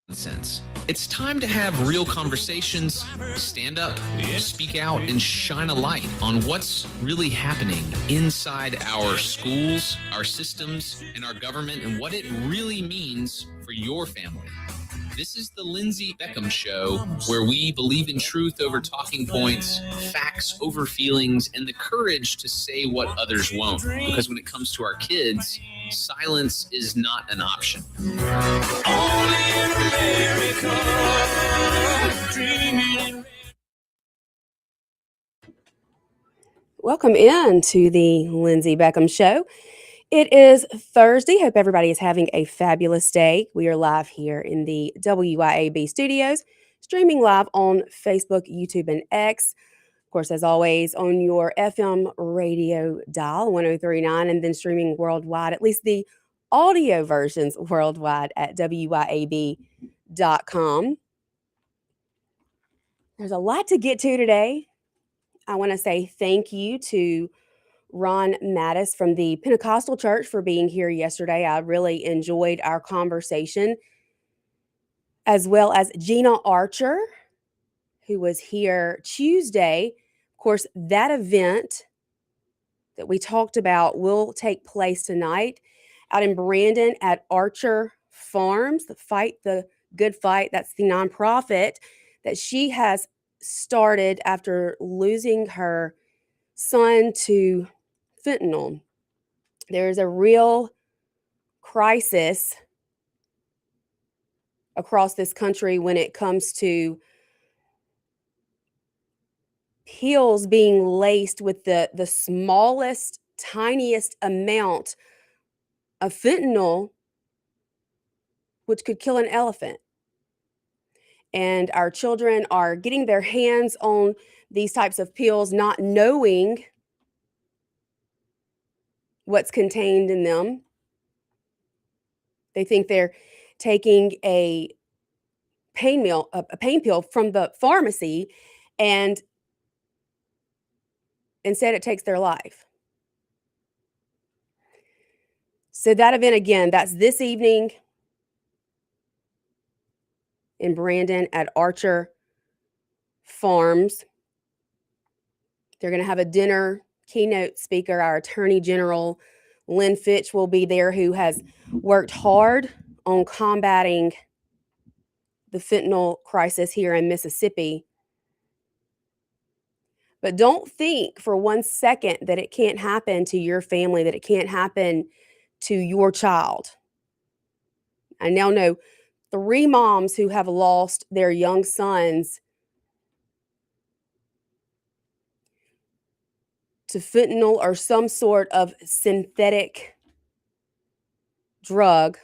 Nonsense. It's time to have real conversations, stand up, speak out, and shine a light on what's really happening inside our schools, our systems, and our government, and what it really means for your family. This is the Lindsay Beckham Show, where we believe in truth over talking points, facts over feelings, and the courage to say what others won't. Because when it comes to our kids, silence is not an option. Welcome in to the Lindsay Beckham Show. It is Thursday. Hope everybody is having a fabulous day. We are live here in the WYAB studios, streaming live on Facebook, YouTube, and X. Of course, as always, on your FM radio dial, 1039, and then streaming worldwide, at least the audio versions worldwide at WYAB.com. There's a lot to get to today. I want to say thank you to Ron Mattis from the Pentecostal Church for being here yesterday. I really enjoyed our conversation, as well as Gina Archer, who was here Tuesday. Of course, that event that we talked about will take place tonight out in Brandon at Archer Farms, the Good Fight. That's the nonprofit that she has started after losing her son to fentanyl. There is a real crisis across this country when it comes to pills being laced with the smallest, tiniest amount of fentanyl, which could kill an elephant. And our children are getting their hands on these types of pills, not knowing what's contained in them. They think they're taking a pain pill from the pharmacy, and instead it takes their life. So that event, again, that's this evening in Brandon at Archer Farms. They're going to have a dinner. Keynote speaker, our Attorney General, Lynn Fitch, will be there, who has worked hard on combating the fentanyl crisis here in Mississippi. But don't think for 1 second that it can't happen to your family, that it can't happen to your child. I now know 3 moms who have lost their young sons to fentanyl or some sort of synthetic drug.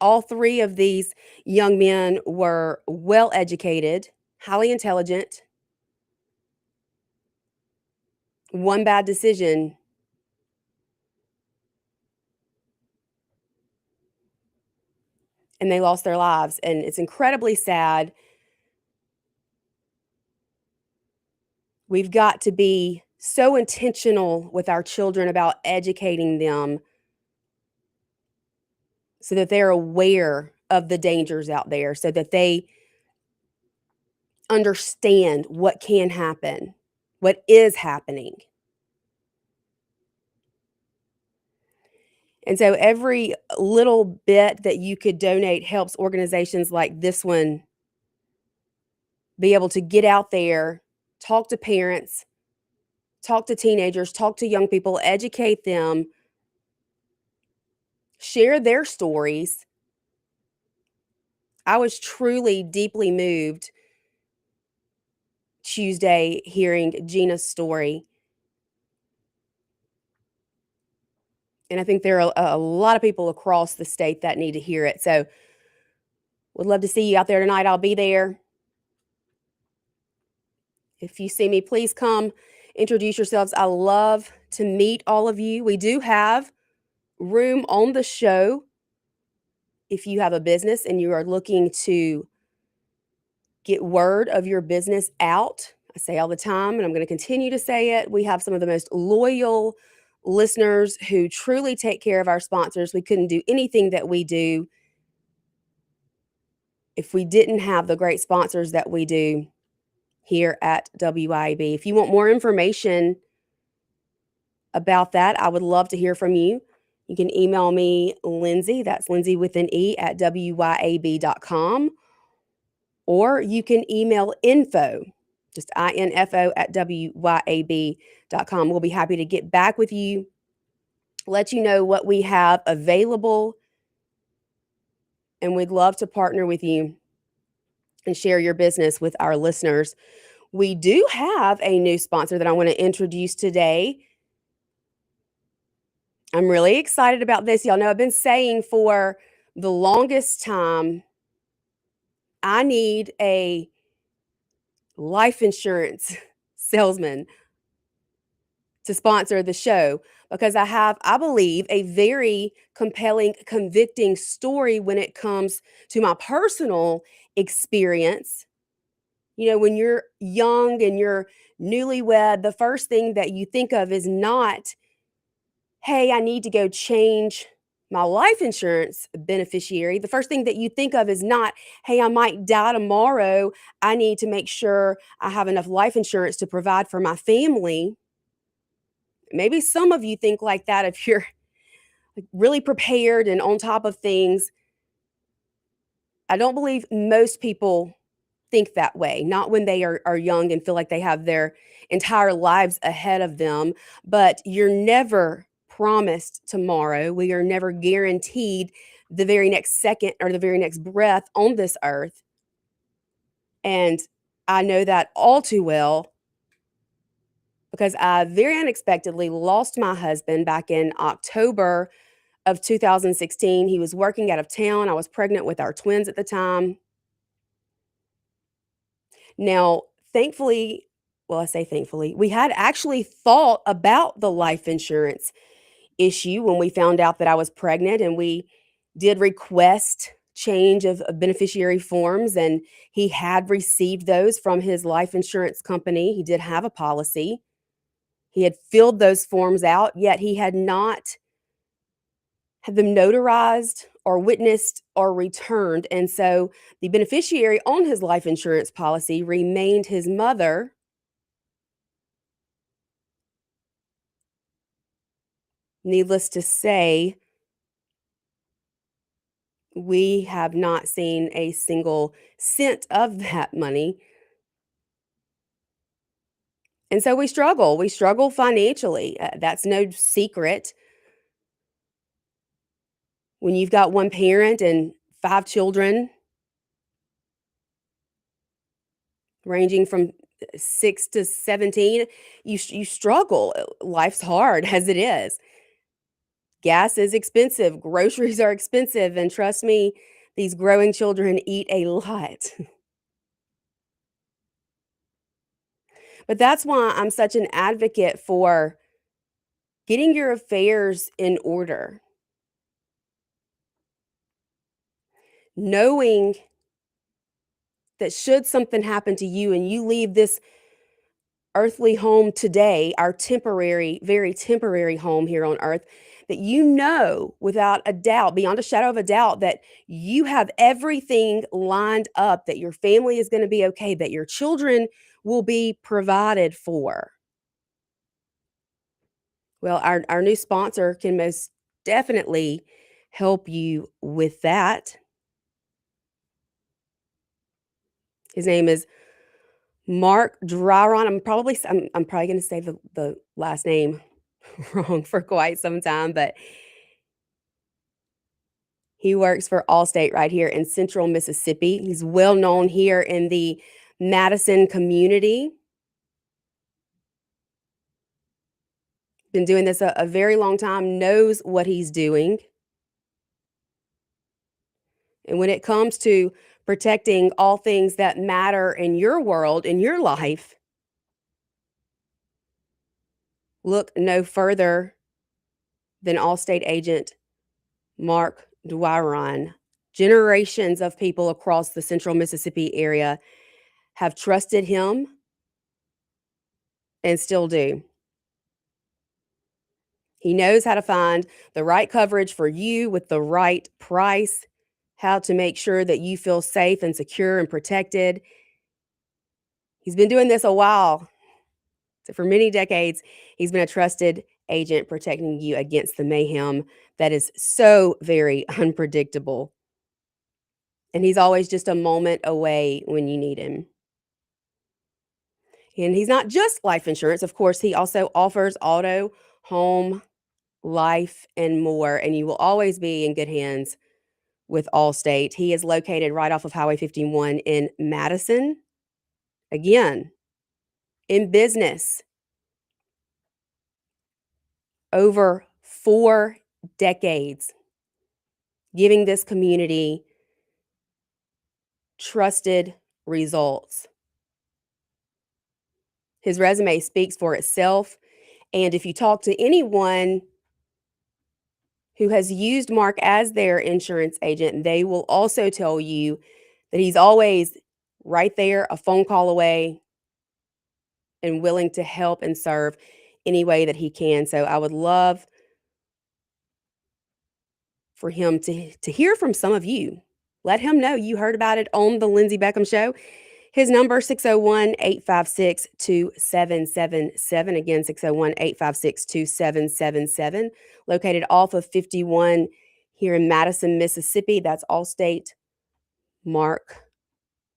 All 3 of these young men were well educated, highly intelligent. One bad decision and they lost their lives. And it's incredibly sad. We've got to be so intentional with our children about educating them so that they're aware of the dangers out there, so that they understand what can happen, what is happening. And so every little bit that you could donate helps organizations like this one be able to get out there, talk to parents, talk to teenagers, talk to young people, educate them, share their stories. I was truly deeply moved Tuesday hearing Gina's story. And I think there are a lot of people across the state that need to hear it. So would love to see you out there tonight. I'll be there. If you see me, please come introduce yourselves. I love to meet all of you. We do have room on the show if you have a business and you are looking to get word of your business out. I say all the time, and I'm going to continue to say it. We have some of the most loyal listeners who truly take care of our sponsors. We couldn't do anything that we do if we didn't have the great sponsors that we do here at WIAB. If you want more information about that, I would love to hear from you. You can email me, Lindsay, that's Lindsay with an E, at WYAB.com, or you can email info, just INFO, at WYAB.com. We'll be happy to get back with you, let you know what we have available, and we'd love to partner with you and share your business with our listeners. We do have a new sponsor that I want to introduce today. I'm really excited about this. Y'all know I've been saying for the longest time, I need a life insurance salesman to sponsor the show because I have, I believe, a very compelling, convicting story when it comes to my personal experience. You know, when you're young and you're newlywed, the first thing that you think of is not, hey, I need to go change my life insurance beneficiary. The first thing that you think of is not, hey, I might die tomorrow. I need to make sure I have enough life insurance to provide for my family. Maybe some of you think like that if you're really prepared and on top of things. I don't believe most people think that way, not when they are young and feel like they have their entire lives ahead of them. But you're never promised tomorrow. We are never guaranteed the very next second or the very next breath on this earth. And I know that all too well because I very unexpectedly lost my husband back in October of 2016. He was working out of town. I was pregnant with our twins at the time. Now, thankfully, well, I say thankfully, we had actually thought about the life insurance issue when we found out that I was pregnant, and we did request change of beneficiary forms, and he had received those from his life insurance company. He did have a policy. He had filled those forms out, yet he had not had them notarized or witnessed or returned. And so the beneficiary on his life insurance policy remained his mother. Needless to say, we have not seen a single cent of that money. And so we struggle. We struggle financially. That's no secret. When you've got one parent and 5 children, ranging from 6 to 17, you struggle. Life's hard as it is. Gas is expensive, groceries are expensive, and trust me, these growing children eat a lot. But that's why I'm such an advocate for getting your affairs in order. Knowing that should something happen to you and you leave this earthly home today, our temporary, very temporary home here on earth, that you know without a doubt, beyond a shadow of a doubt, that you have everything lined up, that your family is going to be okay, that your children will be provided for. Well, our new sponsor can most definitely help you with that. His name is Mark Dryron. I'm probably going to say the last name wrong for quite some time, but he works for Allstate right here in Central Mississippi. He's well known here in the Madison community. Been doing this a very long time, knows what he's doing. And when it comes to protecting all things that matter in your world, in your life, look no further than Allstate agent Mark Dwyron. Generations of people across the Central Mississippi area have trusted him and still do. He knows how to find the right coverage for you with the right price, how to make sure that you feel safe and secure and protected. He's been doing this a while. So for many decades, he's been a trusted agent protecting you against the mayhem that is so very unpredictable. And he's always just a moment away when you need him. And he's not just life insurance. Of course, he also offers auto, home, life, and more. And you will always be in good hands with Allstate. He is located right off of Highway 51 in Madison. Again, in business over 4 decades, giving this community trusted results. His resume speaks for itself. And if you talk to anyone who has used Mark as their insurance agent, they will also tell you that he's always right there, a phone call away, and willing to help and serve any way that he can. So I would love for him to hear from some of you. Let him know you heard about it on the Lindsay Beckham Show. His number, 601-856-2777. Again, 601-856-2777. Located off of 51 here in Madison, Mississippi. That's Allstate Mark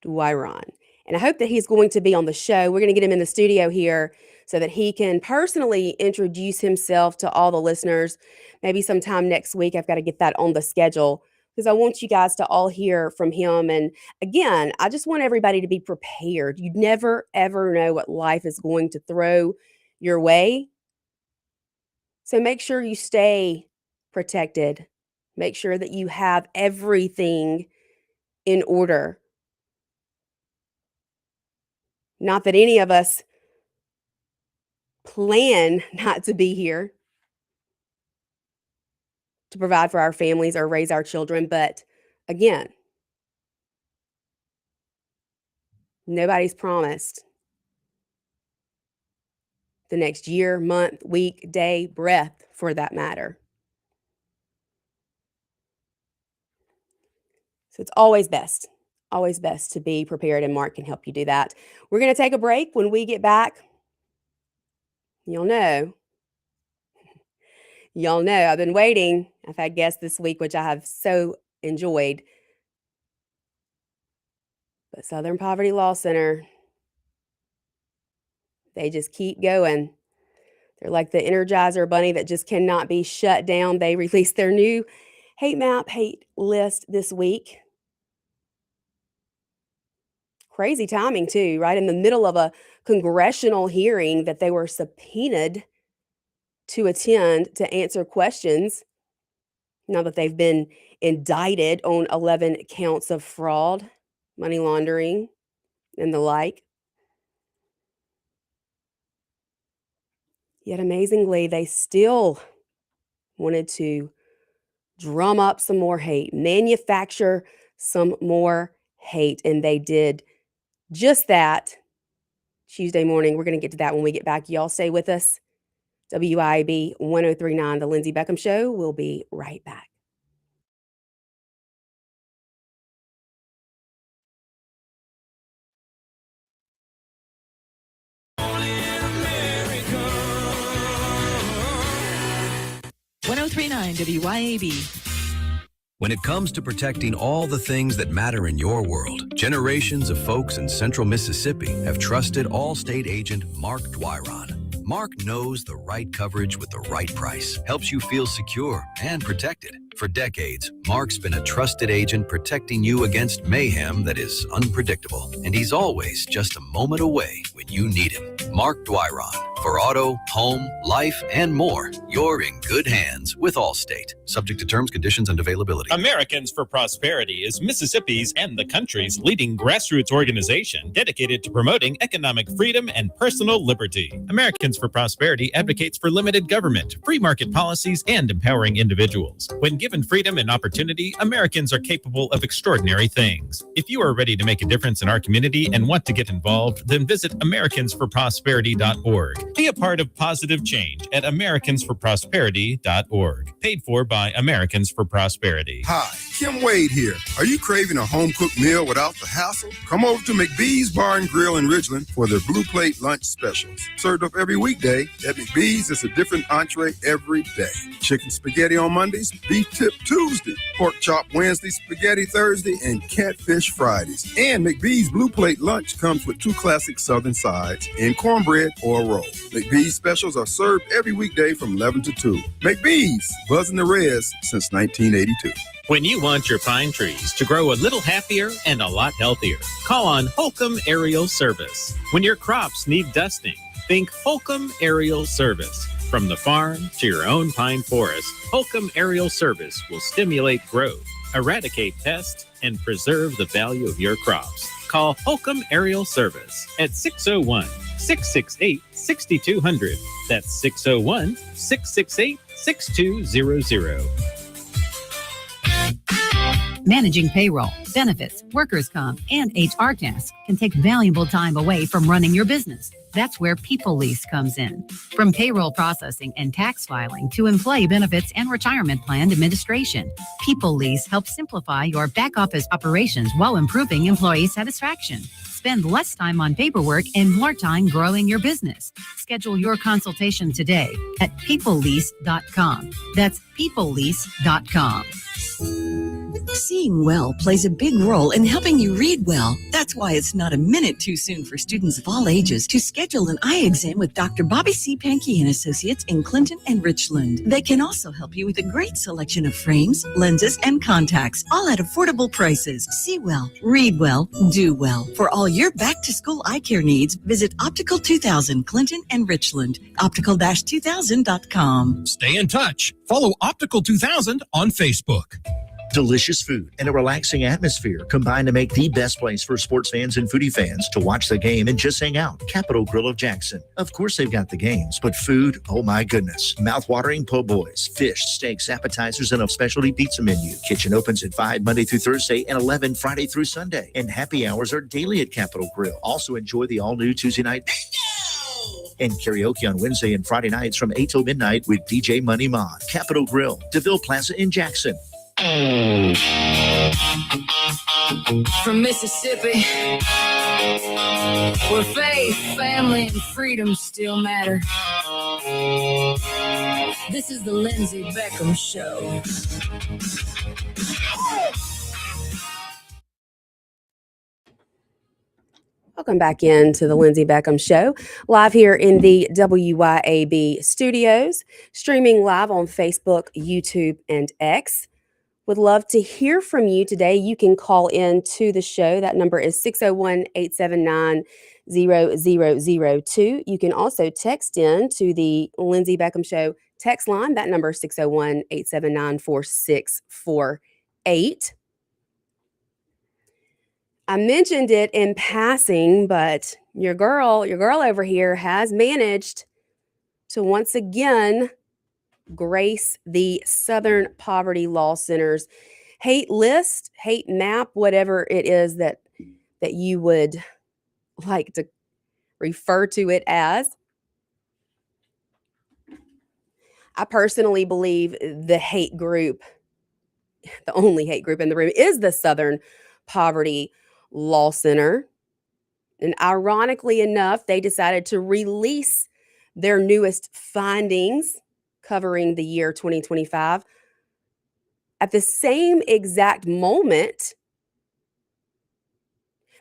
Dwyron. And I hope that he's going to be on the show. We're going to get him in the studio here so that he can personally introduce himself to all the listeners. Maybe sometime next week. I've got to get that on the schedule because I want you guys to all hear from him. And again, I just want everybody to be prepared. You never, ever know what life is going to throw your way. So make sure you stay protected. Make sure that you have everything in order. Not that any of us plan not to be here to provide for our families or raise our children. But again, nobody's promised the next year, month, week, day, breath, for that matter. So it's always best to be prepared, and Mark can help you do that. We're going to take a break. When we get back, y'all know, I've been waiting. I've had guests this week, which I have so enjoyed. But Southern Poverty Law Center, they just keep going. They're like the Energizer bunny that just cannot be shut down. They released their new hate list this week. Crazy timing too, right in the middle of a congressional hearing that they were subpoenaed to attend to answer questions. Now that they've been indicted on 11 counts of fraud, money laundering, and the like. Yet amazingly, they still wanted to drum up some more hate, manufacture some more hate, and they did just that Tuesday morning. We're going to get to that when we get back. Y'all stay with us. WIAB 1039, The Lindsay Beckham Show. We'll be right back. WIAB. When it comes to protecting all the things that matter in your world, generations of folks in central Mississippi have trusted Allstate agent Mark Dwyron. Mark knows the right coverage with the right price, helps you feel secure and protected. For decades, Mark's been a trusted agent protecting you against mayhem that is unpredictable. And he's always just a moment away when you need him. Mark Dwyron. For auto, home, life, and more, you're in good hands with Allstate. Subject to terms, conditions, and availability. Americans for Prosperity is Mississippi's and the country's leading grassroots organization dedicated to promoting economic freedom and personal liberty. Americans for Prosperity advocates for limited government, free market policies, and empowering individuals. When given freedom and opportunity, Americans are capable of extraordinary things. If you are ready to make a difference in our community and want to get involved, then visit AmericansForProsperity.org. Be a part of positive change at americansforprosperity.org. Paid for by Americans for Prosperity. Hi, Kim Wade here. Are you craving a home-cooked meal without the hassle? Come over to McBee's Bar and Grill in Ridgeland for their Blue Plate lunch specials. Served up every weekday, at McBee's it's a different entree every day. Chicken spaghetti on Mondays, beef tip Tuesday, pork chop Wednesday, spaghetti Thursday, and catfish Fridays. And McBee's Blue Plate lunch comes with 2 classic Southern sides and cornbread or a roll. McBee's specials are served every weekday from 11 to 2. McBee's, buzzing the res since 1982. When you want your pine trees to grow a little happier and a lot healthier, call on Holcomb Aerial Service. When your crops need dusting, think Holcomb Aerial Service. From the farm to your own pine forest, Holcomb Aerial Service will stimulate growth, eradicate pests, and preserve the value of your crops. Call Holcomb Aerial Service at 601-668-6200. That's 601-668-6200. Managing payroll, benefits, workers' comp, and HR tasks can take valuable time away from running your business. That's where People Lease comes in. From payroll processing and tax filing to employee benefits and retirement plan administration, People Lease helps simplify your back office operations while improving employee satisfaction. Spend less time on paperwork and more time growing your business. Schedule your consultation today at peoplelease.com. That's peoplelease.com. Seeing well plays a big role in helping you read well. That's why it's not a minute too soon for students of all ages to schedule an eye exam with Dr. Bobby C. Pankey and Associates in Clinton and Richland. They can also help you with a great selection of frames, lenses, and contacts, all at affordable prices. See well, read well, do well. For all your back-to-school eye care needs, visit Optical 2000 Clinton and Richland. Optical-2000.com. Stay in touch. Follow Optical 2000 on Facebook. Delicious food and a relaxing atmosphere combine to make the best place for sports fans and foodie fans to watch the game and just hang out. Capitol Grill of Jackson. Of course they've got the games, but food, oh my goodness. Mouth-watering po' boys, fish, steaks, appetizers, and a specialty pizza menu. Kitchen opens at 5 Monday through Thursday and 11 Friday through Sunday. And happy hours are daily at Capitol Grill. Also enjoy the all-new Tuesday night and karaoke on Wednesday and Friday nights from 8 till midnight with DJ Money Mon. Capitol Grill, DeVille Plaza in Jackson. From Mississippi, where faith, family, and freedom still matter. This is the Lindsay Beckham Show. Welcome back into the Lindsay Beckham Show, live here in the WYAB studios, streaming live on Facebook, YouTube, and X. Would love to hear from you today. You can call in to the show. That number is 601-879-0002. You can also text in to the Lindsay Beckham Show text line. That number is 601-879-4648. I mentioned it in passing, but your girl over here has managed to once again grace the Southern Poverty Law Center's hate list, hate map, whatever it is that you would like to refer to it as. I personally believe the hate group, the only hate group in the room, is the Southern Poverty Law Center. And ironically enough, they decided to release their newest findings covering the year 2025 at the same exact moment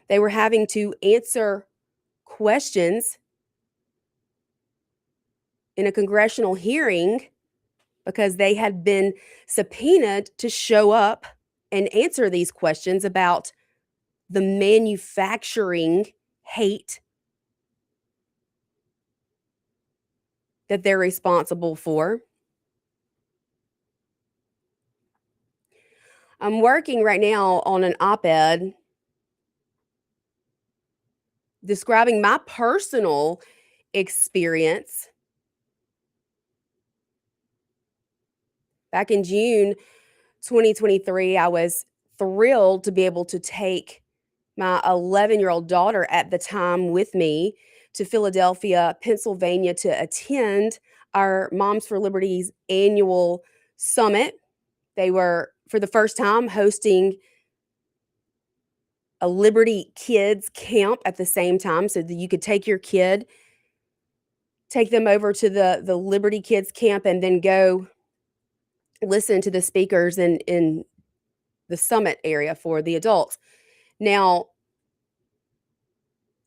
they were having to answer questions in a congressional hearing because they had been subpoenaed to show up and answer these questions about the manufacturing hate that they're responsible for. I'm working right now on an op-ed describing my personal experience. Back in June 2023, I was thrilled to be able to take my 11-year-old daughter at the time with me to Philadelphia, Pennsylvania to attend our Moms for Liberty's annual summit. They were, for the first time, hosting a Liberty Kids camp at the same time so that you could take your kid, take them over to the Liberty Kids camp, and then go listen to the speakers in the summit area for the adults. Now,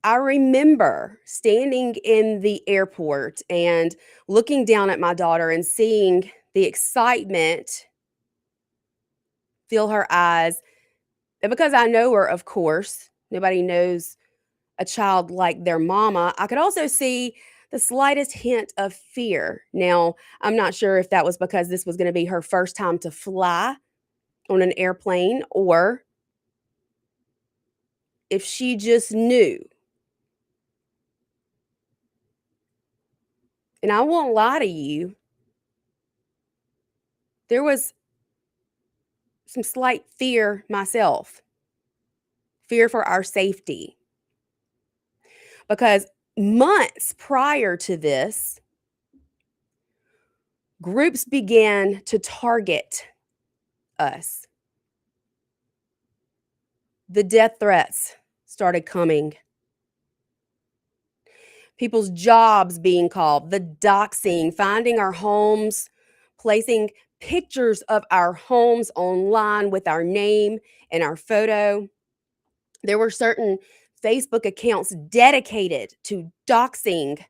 I remember standing in the airport and looking down at my daughter and seeing the excitement fill her eyes. And because I know her, of course, nobody knows a child like their mama, I could also see the slightest hint of fear. Now, I'm not sure if that was because this was going to be her first time to fly on an airplane, or if she just knew. And I won't lie to you, there was some slight fear myself, fear for our safety. Because months prior to this, groups began to target us. The death threats started coming. People's jobs being called, the doxing, finding our homes, placing pictures of our homes online with our name and our photo. There were certain Facebook accounts dedicated to doxing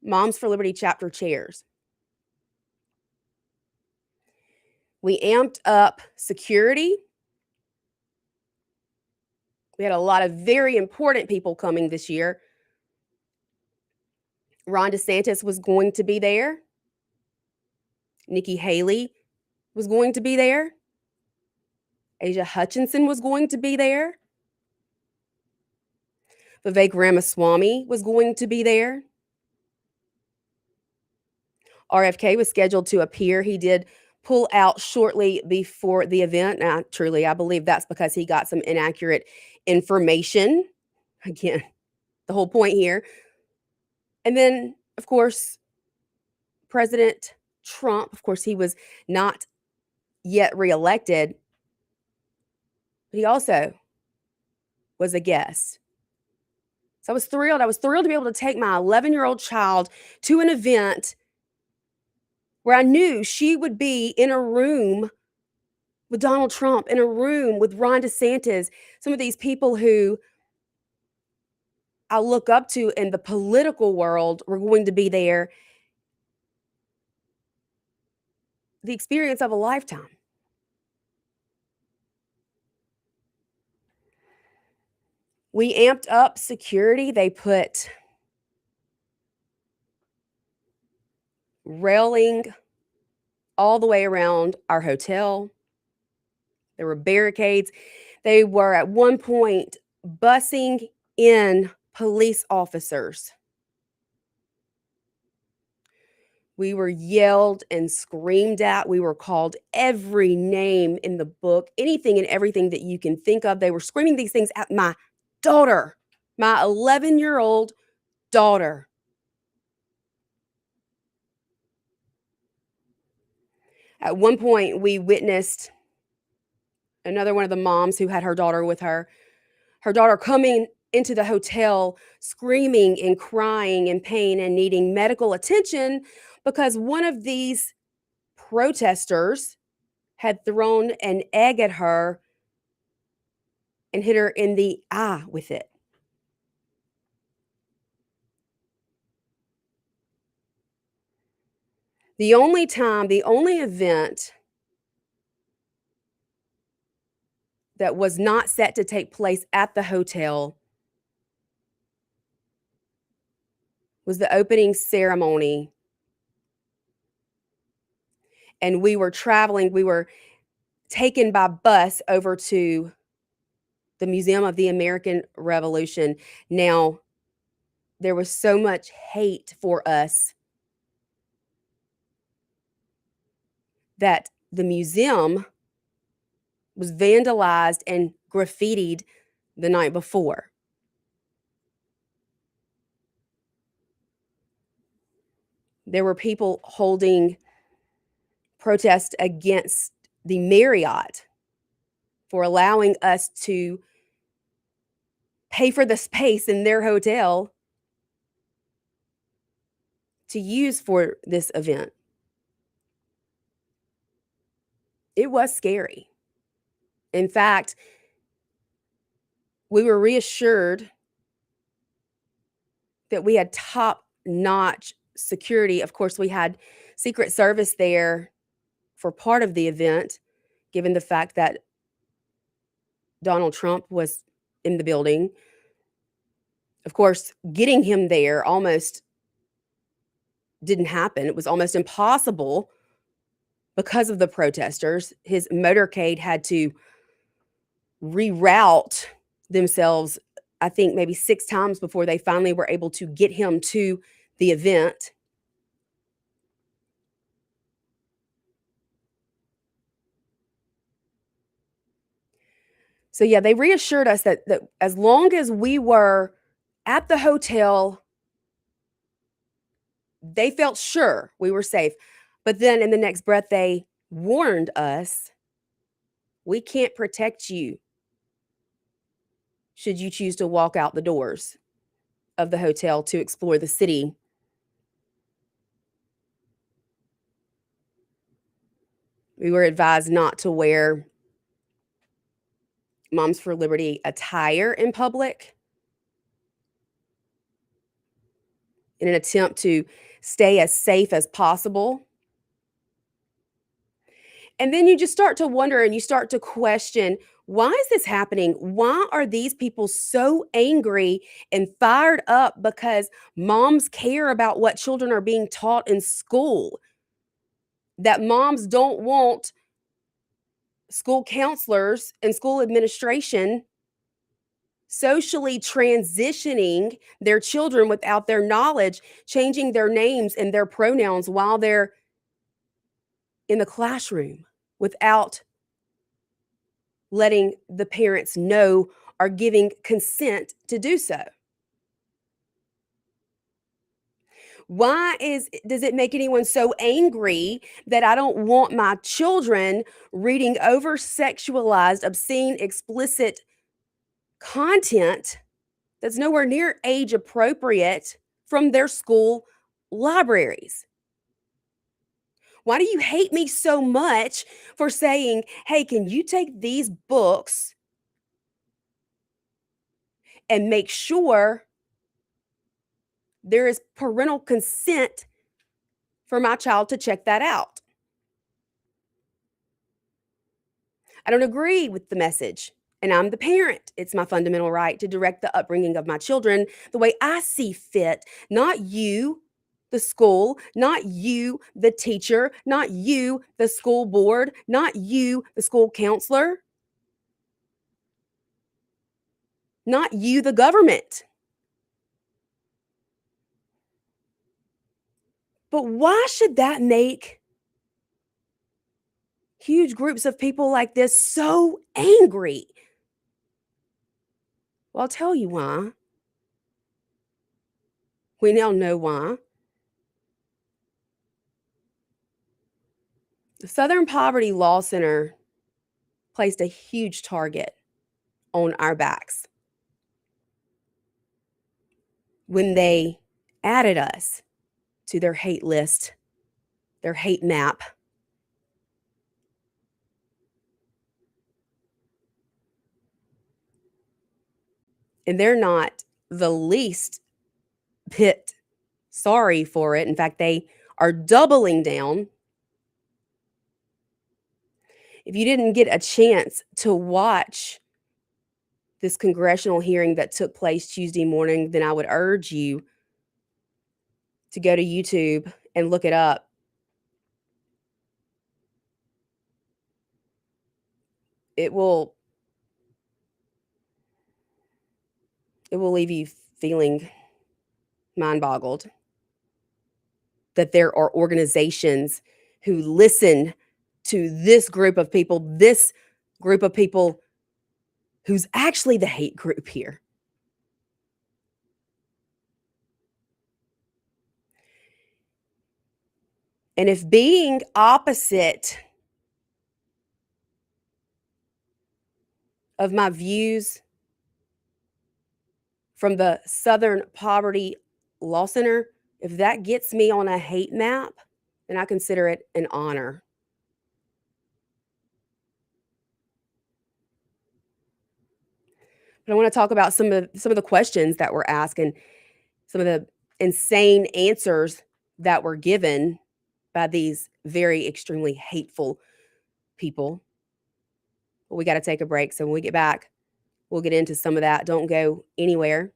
Moms for Liberty chapter chairs. We amped up security. We had a lot of very important people coming this year. Ron DeSantis was going to be there. Nikki Haley was going to be there. Asia Hutchinson was going to be there. Vivek Ramaswamy was going to be there. RFK was scheduled to appear. He did pull out shortly before the event. Now, truly, I believe that's because he got some inaccurate information. Again, the whole point here. And then, of course, President Trump, of course, he was not yet reelected, but he also was a guest. So I was thrilled. I was thrilled to be able to take my 11-year-old child to an event where I knew she would be in a room with Donald Trump, in a room with Ron DeSantis, some of these people who I look up to in the political world were going to be there. The experience of a lifetime. We amped up security. They put railing all the way around our hotel. There were barricades. They were at one point bussing in police officers. We were yelled and screamed at. We were called every name in the book, anything and everything that you can think of. They were screaming these things at my daughter, my 11-year-old daughter. At one point, we witnessed another one of the moms who had her daughter with her daughter coming into the hotel screaming and crying in pain and needing medical attention because one of these protesters had thrown an egg at her and hit her in the eye with it. The only event that was not set to take place at the hotel was the opening ceremony. And we were taken by bus over to the Museum of the American Revolution. Now, there was so much hate for us that the museum was vandalized and graffitied the night before. There were people holding protest against the Marriott for allowing us to pay for the space in their hotel to use for this event. It was scary. In fact, we were reassured that we had top-notch security. Of course, we had Secret Service there for part of the event, given the fact that Donald Trump was in the building. Of course, getting him there almost didn't happen. It was almost impossible because of the protesters. His motorcade had to reroute themselves, I think maybe 6 times before they finally were able to get him to the event. So yeah, they reassured us that as long as we were at the hotel, they felt sure we were safe. But then in the next breath, they warned us, we can't protect you should you choose to walk out the doors of the hotel to explore the city. We were advised not to wear Moms for Liberty attire in public in an attempt to stay as safe as possible. And then you just start to wonder and you start to question, why is this happening? Why are these people so angry and fired up because moms care about what children are being taught in school? That moms don't want school counselors and school administration socially transitioning their children without their knowledge, changing their names and their pronouns while they're in the classroom without letting the parents know or giving consent to do so. Why does it make anyone so angry that I don't want my children reading over sexualized, obscene, explicit content that's nowhere near age appropriate from their school libraries? Why do you hate me so much for saying, hey, can you take these books and make sure there is parental consent for my child to check that out? I don't agree with the message, and I'm the parent. It's my fundamental right to direct the upbringing of my children the way I see fit, not you, the school, not you, the teacher, not you, the school board, not you, the school counselor, not you, the government. But why should that make huge groups of people like this so angry? Well, I'll tell you why. We now know why. The Southern Poverty Law Center placed a huge target on our backs when they added us to their hate list, their hate map. And they're not the least bit sorry for it. In fact, they are doubling down. If you didn't get a chance to watch this congressional hearing that took place Tuesday morning, then I would urge you to go to YouTube and look it up. It will leave you feeling mind-boggled that there are organizations who listen to this group of people who's actually the hate group here. And if being opposite of my views from the Southern Poverty Law Center, if that gets me on a hate map, then I consider it an honor. But I want to talk about some of the questions that were asked and some of the insane answers that were given by these very extremely hateful people. But we got to take a break. So when we get back, we'll get into some of that. Don't go anywhere.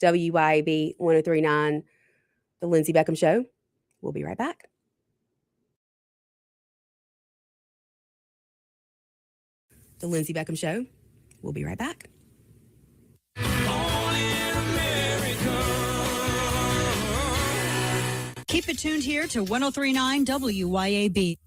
WYAB 1039, The Lindsay Beckham Show. We'll be right back. The Lindsay Beckham Show. We'll be right back. Keep it tuned here to 1039 WYAB.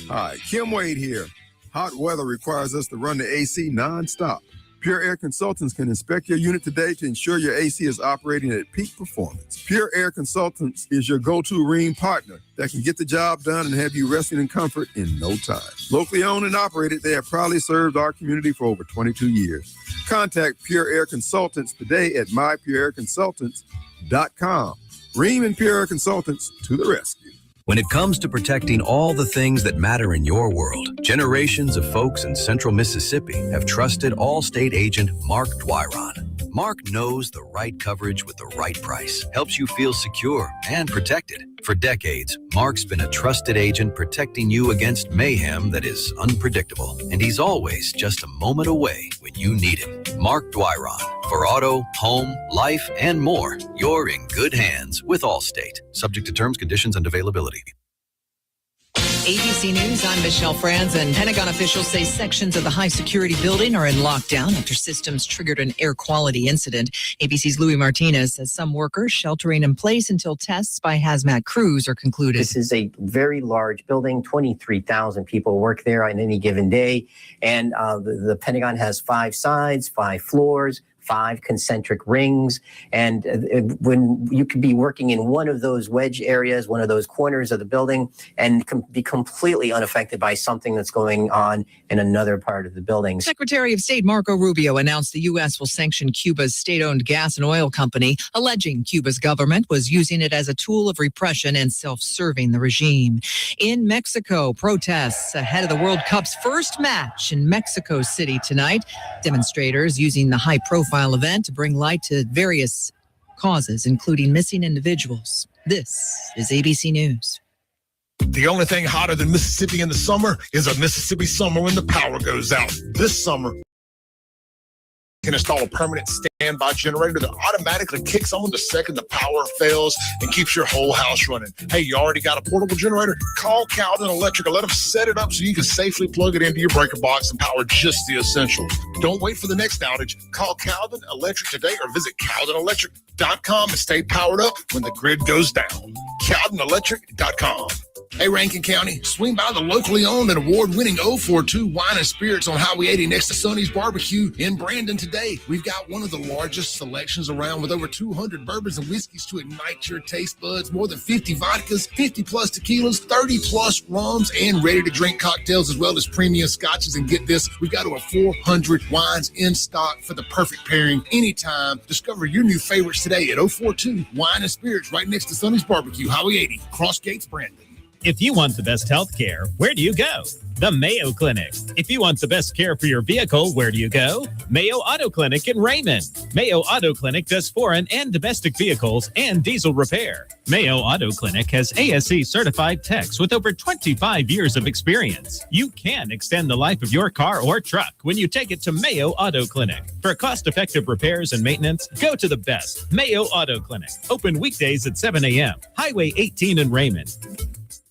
Hi, Kim Wade here. Hot weather requires us to run the AC nonstop. Pure Air Consultants can inspect your unit today to ensure your AC is operating at peak performance. Pure Air Consultants is your go-to Rheem partner that can get the job done and have you resting in comfort in no time. Locally owned and operated, they have proudly served our community for over 22 years. Contact Pure Air Consultants today at mypureairconsultants.com. Rheem and Pure Air Consultants to the rescue. When it comes to protecting all the things that matter in your world, generations of folks in central Mississippi have trusted Allstate agent Mark Dwyron. Mark knows the right coverage with the right price, helps you feel secure and protected. For decades, Mark's been a trusted agent protecting you against mayhem that is unpredictable. And he's always just a moment away when you need him. Mark Dwyron. For auto, home, life, and more, you're in good hands with Allstate. Subject to terms, conditions, and availability. ABC News, I'm Michelle Franzen. Pentagon officials say sections of the high-security building are in lockdown after systems triggered an air quality incident. ABC's Louis Martinez says some workers sheltering in place until tests by hazmat crews are concluded. This is a very large building. 23,000 people work there on any given day. And the Pentagon has 5 sides, 5 floors, 5 concentric rings. And when you could be working in one of those wedge areas, one of those corners of the building, and be completely unaffected by something that's going on in another part of the building. Secretary of State Marco Rubio announced the U.S. will sanction Cuba's state-owned gas and oil company, alleging Cuba's government was using it as a tool of repression and self-serving the regime. In Mexico, protests ahead of the World Cup's first match in Mexico City tonight. Demonstrators using the high-profile event to bring light to various causes, including missing individuals. This is ABC News. The only thing hotter than Mississippi in the summer is a Mississippi summer when the power goes out. This summer, can install a permanent standby generator that automatically kicks on the second the power fails and keeps your whole house running. Hey, you already got a portable generator? Call Cowden Electric and let them set it up so you can safely plug it into your breaker box and power just the essentials. Don't wait for the next outage. Call Cowden Electric today or visit CowdenElectric.com and stay powered up when the grid goes down. CowdenElectric.com. Hey, Rankin County, swing by the locally owned and award-winning 042 Wine and Spirits on Highway 80 next to Sonny's Barbecue in Brandon today. We've got one of the largest selections around with over 200 bourbons and whiskeys to ignite your taste buds, more than 50 vodkas, 50-plus tequilas, 30-plus rums, and ready-to-drink cocktails, as well as premium scotches. And get this, we've got over 400 wines in stock for the perfect pairing anytime. Discover your new favorites today at 042 Wine and Spirits right next to Sonny's Barbecue, Highway 80, Cross Gates, Brandon. If you want the best health care, where do you go? The Mayo Clinic. If you want the best care for your vehicle, where do you go? Mayo Auto Clinic in Raymond. Mayo Auto Clinic does foreign and domestic vehicles and diesel repair. Mayo Auto Clinic has ASE certified techs with over 25 years of experience. You can extend the life of your car or truck when you take it to Mayo Auto Clinic. For cost-effective repairs and maintenance, go to the best, Mayo Auto Clinic. Open weekdays at 7 a.m. Highway 18 in Raymond.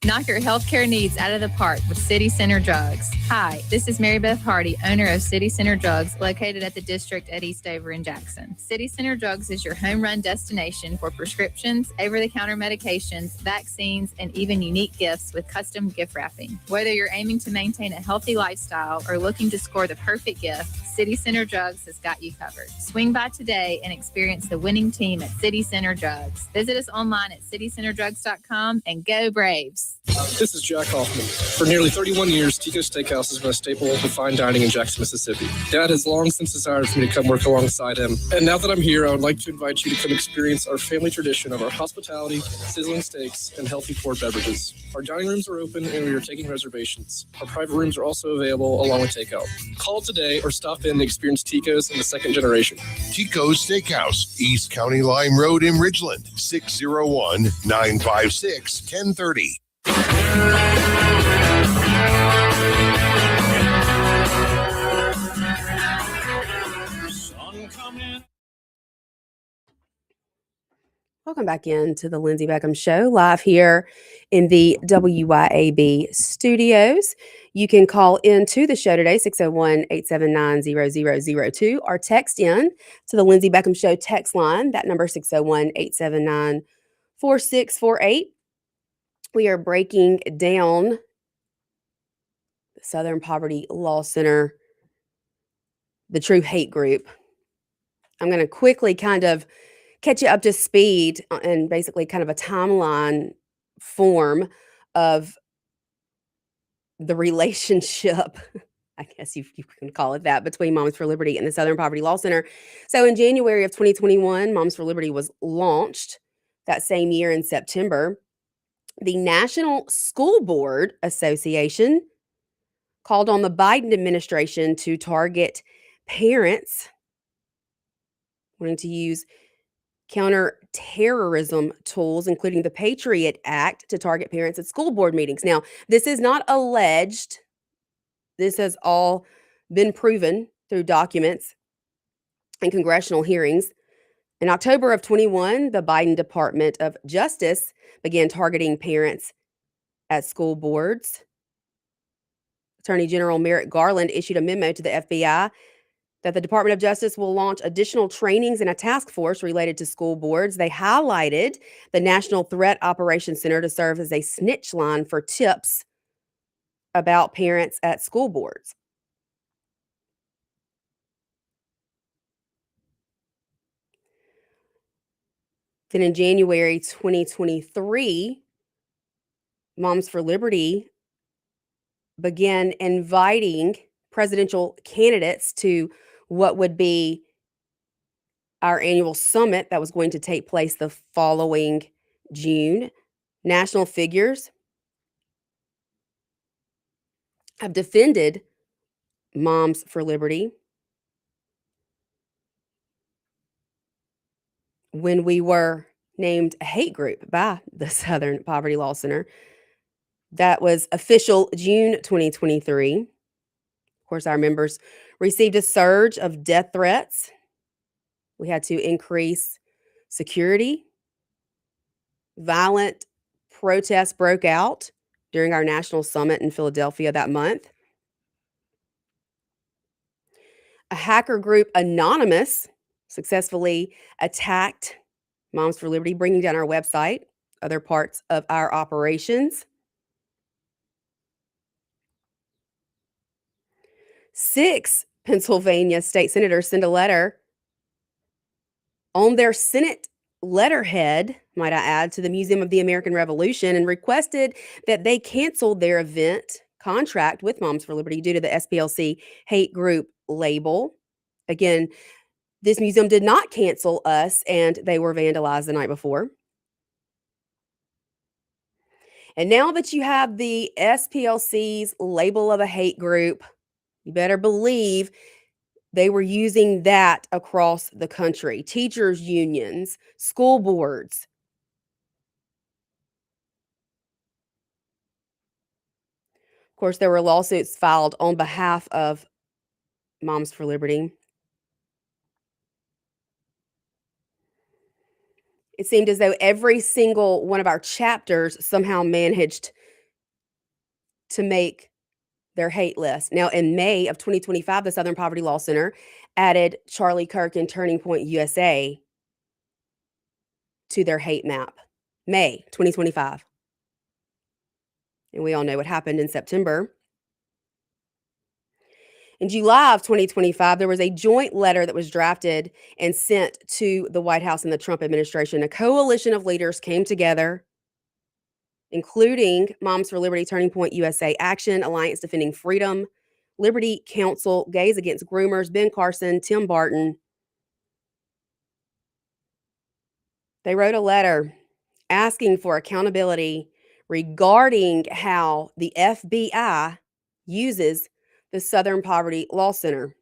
Knock your healthcare needs out of the park with City Center Drugs. Hi, this is Mary Beth Hardy, owner of City Center Drugs, located at the District at Eastover in Jackson. City Center Drugs is your home run destination for prescriptions, over-the-counter medications, vaccines, and even unique gifts with custom gift wrapping. Whether you're aiming to maintain a healthy lifestyle or looking to score the perfect gift, City Center Drugs has got you covered. Swing by today and experience the winning team at City Center Drugs. Visit us online at citycenterdrugs.com and go Braves. This is Jack Hoffman. For nearly 31 years, Tico's Steakhouse has been a staple of fine dining in Jackson, Mississippi. Dad has long since desired for me to come work alongside him. And now that I'm here, I would like to invite you to come experience our family tradition of our hospitality, sizzling steaks, and healthy poured beverages. Our dining rooms are open and we are taking reservations. Our private rooms are also available along with takeout. Call today or stop in and experience Tico's in the second generation. Tico's Steakhouse, East County Line Road in Ridgeland, 601-956-1030. Welcome back into the Lindsay Beckham Show, live here in the WYAB studios. You can call into the show today, 601-879-0002, or text in to the Lindsay Beckham Show text line. That number, 601-879-4648. We are breaking down the Southern Poverty Law Center, the true hate group. I'm going to quickly kind of catch you up to speed and basically kind of a timeline form of the relationship, I guess you can call it that, between Moms for Liberty and the Southern Poverty Law Center. So in January of 2021, Moms for Liberty was launched. That same year in September, the National School Board Association called on the Biden administration to target parents wanting to use counterterrorism tools, including the Patriot Act, to target parents at school board meetings. Now, this is not alleged. This has all been proven through documents and congressional hearings. In October of 21, the Biden Department of Justice began targeting parents at school boards. Attorney General Merrick Garland issued a memo to the FBI that the Department of Justice will launch additional trainings and a task force related to school boards. They highlighted the National Threat Operations Center to serve as a snitch line for tips about parents at school boards. Then in January 2023, Moms for Liberty began inviting presidential candidates to what would be our annual summit that was going to take place the following June. National figures have defended Moms for Liberty when we were named a hate group by the Southern Poverty Law Center. That was official June 2023. Of course, our members received a surge of death threats. We had to increase security. Violent protests broke out during our national summit in Philadelphia that month. A hacker group, Anonymous, successfully attacked Moms for Liberty, bringing down our website, other parts of our operations. 6 Pennsylvania state senators sent a letter on their Senate letterhead, might I add, to the Museum of the American Revolution and requested that they canceled their event contract with Moms for Liberty due to the SPLC hate group label. Again, this museum did not cancel us, and they were vandalized the night before. And now that you have the SPLC's label of a hate group, you better believe they were using that across the country. Teachers' unions, school boards. Of course, there were lawsuits filed on behalf of Moms for Liberty. It seemed as though every single one of our chapters somehow managed to make their hate list. Now, in May of 2025, the Southern Poverty Law Center added Charlie Kirk and Turning Point USA to their hate map. May 2025. And we all know what happened in September. In July of 2025, there was a joint letter that was drafted and sent to the White House and the Trump administration. A coalition of leaders came together, including Moms for Liberty, Turning Point USA Action, Alliance Defending Freedom, Liberty Council, Gays Against Groomers, Ben Carson, Tim Barton. They wrote a letter asking for accountability regarding how the FBI uses the Southern Poverty Law Center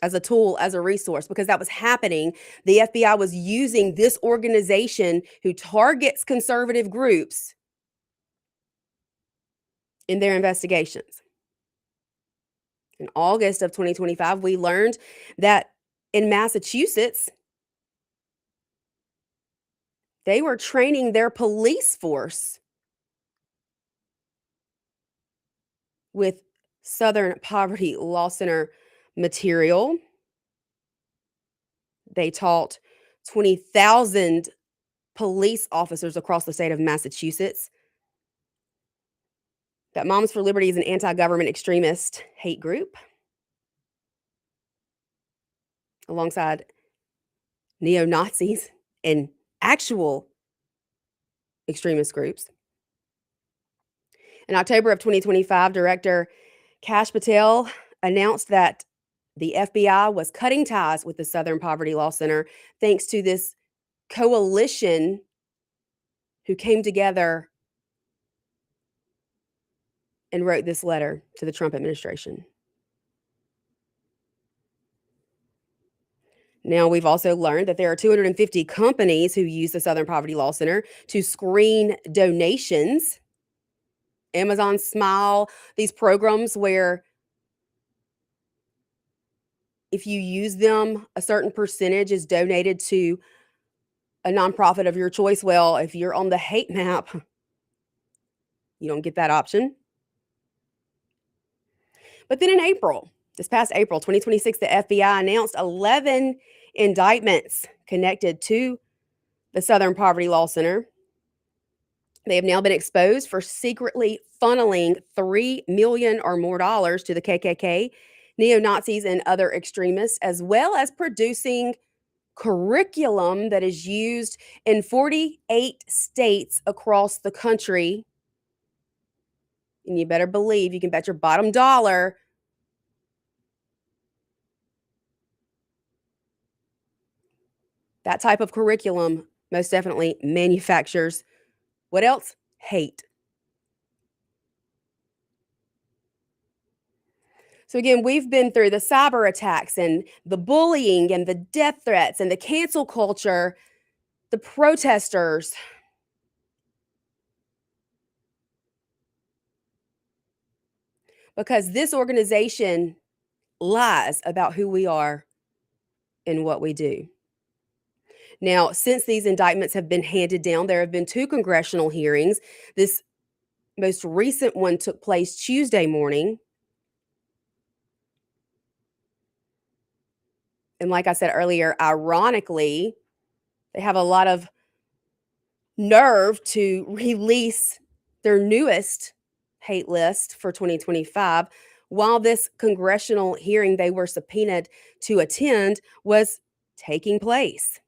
as a tool, as a resource, because that was happening. The FBI was using this organization who targets conservative groups in their investigations. In August of 2025, we learned that in Massachusetts, they were training their police force with Southern Poverty Law Center material. They taught 20,000 police officers across the state of Massachusetts that Moms for Liberty is an anti-government extremist hate group, alongside neo-Nazis and actual extremist groups. In October of 2025, Director Kash Patel announced that the FBI was cutting ties with the Southern Poverty Law Center thanks to this coalition who came together and wrote this letter to the Trump administration. Now, we've also learned that there are 250 companies who use the Southern Poverty Law Center to screen donations. Amazon Smile, these programs where if you use them, a certain percentage is donated to a nonprofit of your choice. Well, if you're on the hate map, you don't get that option. But then in April, this past April 2026, the FBI announced 11 indictments connected to the Southern Poverty Law Center. They have now been exposed for secretly funneling $3 million or more to the KKK, neo-Nazis, and other extremists, as well as producing curriculum that is used in 48 states across the country. And you better believe, you can bet your bottom dollar that type of curriculum most definitely manufactures what else? Hate. So again, we've been through the cyber attacks and the bullying and the death threats and the cancel culture, the protesters. Because this organization lies about who we are and what we do. Now, since these indictments have been handed down, there have been 2 congressional hearings. This most recent one took place Tuesday morning. And like I said earlier, ironically, they have a lot of nerve to release their newest hate list for 2025, while this congressional hearing they were subpoenaed to attend was taking place.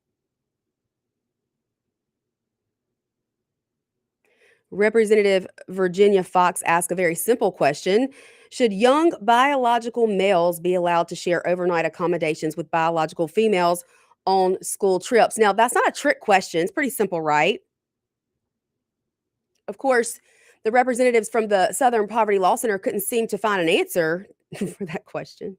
Representative Virginia Fox asked a very simple question. Should young biological males be allowed to share overnight accommodations with biological females on school trips? Now, that's not a trick question. It's pretty simple, right? Of course, the representatives from the Southern Poverty Law Center couldn't seem to find an answer for that question.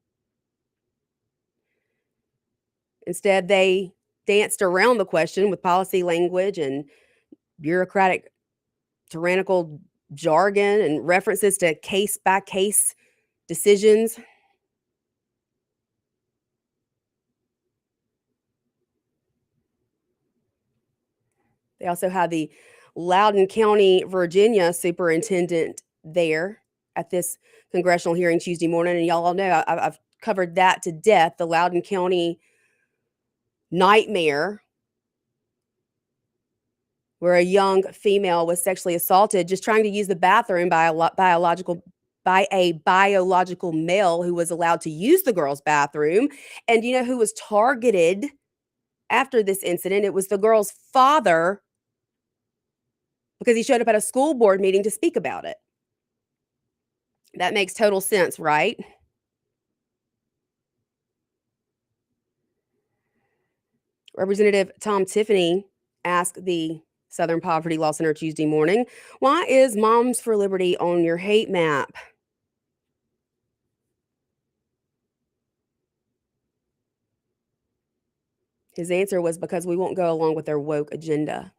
Instead, they danced around the question with policy language and bureaucratic, tyrannical jargon and references to case-by-case decisions. They also had the Loudoun County, Virginia superintendent there at this congressional hearing Tuesday morning. And y'all all know I've covered that to death, the Loudoun County nightmare where a young female was sexually assaulted just trying to use the bathroom by a biological by a biological male who was allowed to use the girls' bathroom. And you know who was targeted after this incident? It was the girl's father, because he showed up at a school board meeting to speak about it. That makes total sense, right? Representative Tom Tiffany asked the Southern Poverty Law Center Tuesday morning, why is Moms for Liberty on your hate map? His answer was because we won't go along with their woke agenda.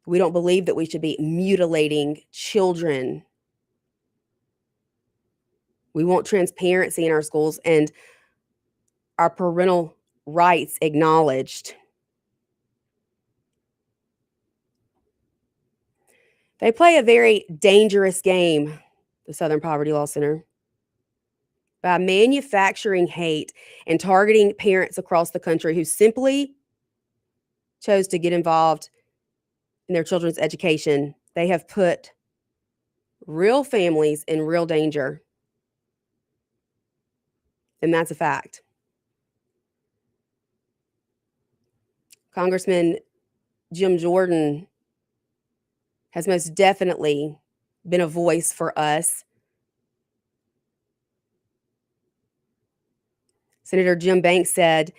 We don't believe that we should be mutilating children. We want transparency in our schools and our parental rights acknowledged. They play a very dangerous game, the Southern Poverty Law Center, by manufacturing hate and targeting parents across the country who simply chose to get involved in their children's education. They have put real families in real danger. And that's a fact. Congressman Jim Jordan has most definitely been a voice for us. Senator Jim Banks said,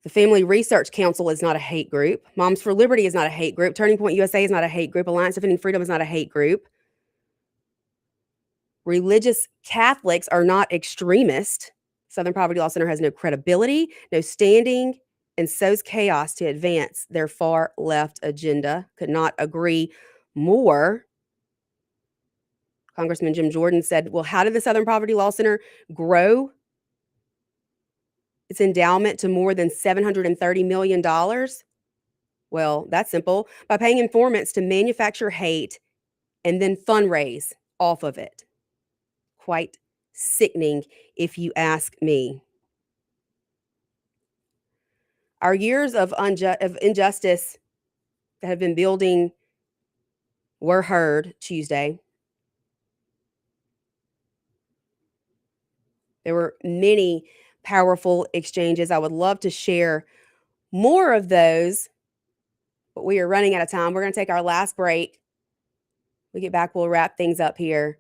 the Family Research Council is not a hate group. Moms for Liberty is not a hate group. Turning Point USA is not a hate group. Alliance Defending Freedom is not a hate group. Religious Catholics are not extremist. Southern Poverty Law Center has no credibility, no standing, and sows chaos to advance their far left agenda. Could not agree more. Congressman Jim Jordan said, well, how did the Southern Poverty Law Center grow its endowment to more than $730 million? Well, that's simple. By paying informants to manufacture hate and then fundraise off of it. Quite sickening, if you ask me. Our years of injustice that have been building were heard Tuesday. There were many powerful exchanges. I would love to share more of those, but we are running out of time. We're going to take our last break. When we get back, we'll wrap things up here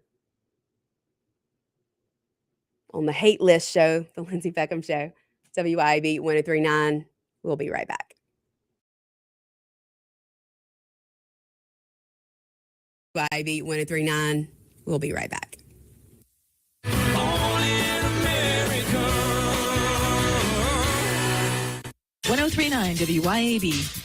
on the Hate List Show, the Lindsay Beckham Show, WIAB 1039. We'll be right back. WIAB 1039. We'll be right back. 1039 WIAB.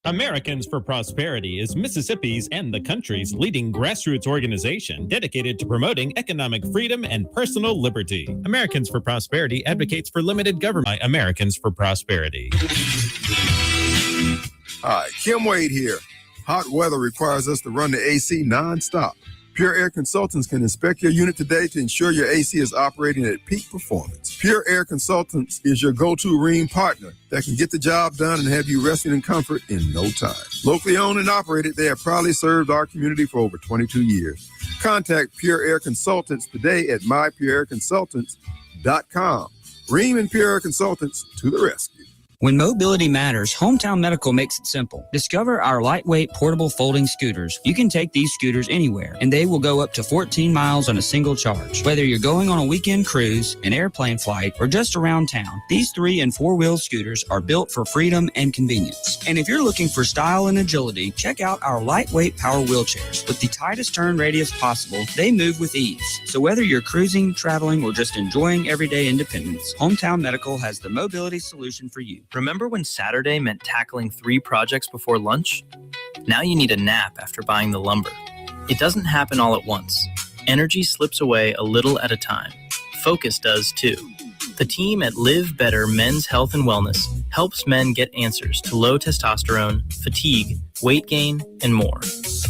Americans for Prosperity is Mississippi's and the country's leading grassroots organization dedicated to promoting economic freedom and personal liberty. Americans for Prosperity advocates for limited government by Americans for Prosperity. Hi, Kim Wade here. Hot weather requires us to run the AC nonstop. Pure Air Consultants can inspect your unit today to ensure your AC is operating at peak performance. Pure Air Consultants is your go-to Rheem partner that can get the job done and have you resting in comfort in no time. Locally owned and operated, they have proudly served our community for over 22 years. Contact Pure Air Consultants today at mypureairconsultants.com. Rheem and Pure Air Consultants to the rescue. When mobility matters, Hometown Medical makes it simple. Discover our lightweight portable folding scooters. You can take these scooters anywhere, and they will go up to 14 miles on a single charge. Whether you're going on a weekend cruise, an airplane flight, or just around town, these 3- and 4-wheel scooters are built for freedom and convenience. And if you're looking for style and agility, check out our lightweight power wheelchairs. With the tightest turn radius possible, they move with ease. So whether you're cruising, traveling, or just enjoying everyday independence, Hometown Medical has the mobility solution for you. Remember when Saturday meant tackling 3 projects before lunch? Now you need a nap after buying the lumber. It doesn't happen all at once. Energy slips away a little at a time. Focus does too. The team at Live Better Men's Health and Wellness helps men get answers to low testosterone, fatigue, weight gain, and more.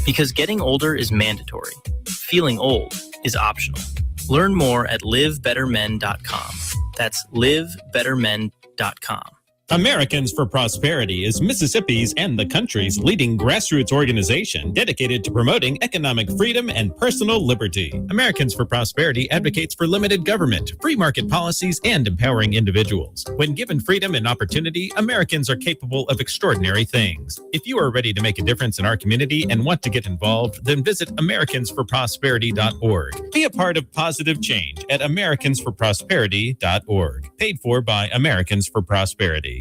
Because getting older is mandatory. Feeling old is optional. Learn more at livebettermen.com. That's livebettermen.com. Americans for Prosperity is Mississippi's and the country's leading grassroots organization dedicated to promoting economic freedom and personal liberty. Americans for Prosperity advocates for limited government, free market policies, and empowering individuals. When given freedom and opportunity, Americans are capable of extraordinary things. If you are ready to make a difference in our community and want to get involved, then visit americansforprosperity.org. Be a part of positive change at americansforprosperity.org. Paid for by Americans for Prosperity.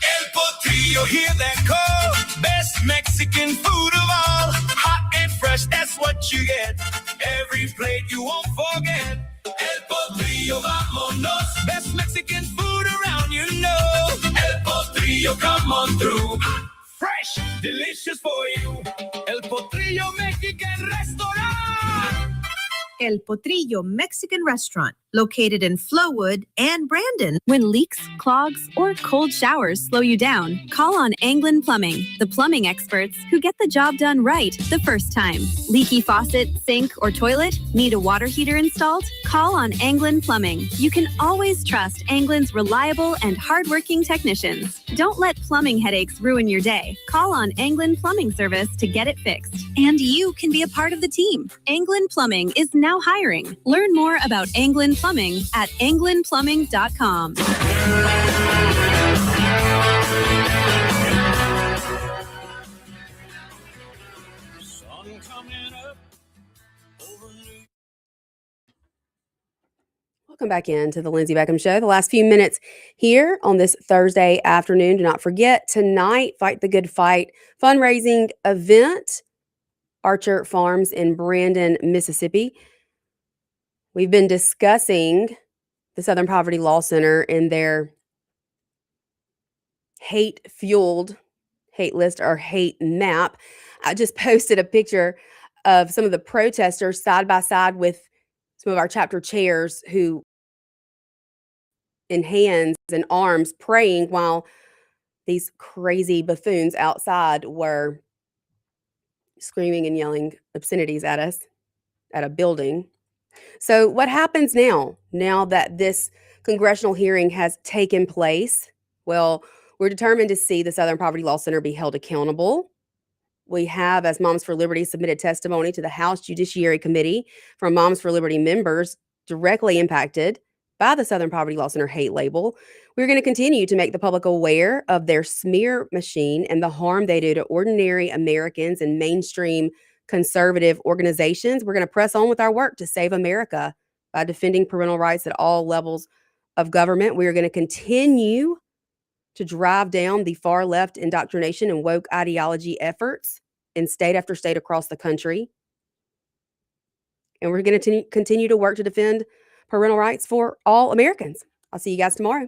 El Potrillo, hear that call? Best Mexican food of all. Hot and fresh, that's what you get. Every plate you won't forget. El Potrillo, vámonos. Best Mexican food around, you know. El Potrillo, come on through. Fresh, delicious for you. El Potrillo Mexican Restaurant. El Potrillo Mexican Restaurant, located in Flowood and Brandon. When leaks, clogs, or cold showers slow you down, call on Anglin Plumbing, the plumbing experts who get the job done right the first time. Leaky faucet, sink, or toilet? Need a water heater installed? Call on Anglin Plumbing. You can always trust Anglin's reliable and hardworking technicians. Don't let plumbing headaches ruin your day. Call on Anglin Plumbing Service to get it fixed. And you can be a part of the team. Anglin Plumbing is now hiring. Learn more about Anglin Plumbing at anglinplumbing.com. Welcome back into the Lindsay Beckham Show. The last few minutes here on this Thursday afternoon. Do not forget, tonight, Fight the Good Fight fundraising event, Archer Farms in Brandon, Mississippi. We've been discussing the Southern Poverty Law Center and their hate-fueled hate list or hate map. I just posted a picture of some of the protesters side by side with some of our chapter chairs who in hands and arms praying while these crazy buffoons outside were screaming and yelling obscenities at us at a building. So what happens now that this congressional hearing has taken place? Well, we're determined to see the Southern Poverty Law Center be held accountable. We have, as Moms for Liberty, submitted testimony to the House Judiciary Committee from Moms for Liberty members directly impacted by the Southern Poverty Law Center hate label. We're going to continue to make the public aware of their smear machine and the harm they do to ordinary Americans and mainstream conservative organizations. We're going to press on with our work to save America by defending parental rights at all levels of government. We are going to continue to drive down the far left indoctrination and woke ideology efforts in state after state across the country. And we're going to continue to work to defend parental rights for all Americans. I'll see you guys tomorrow.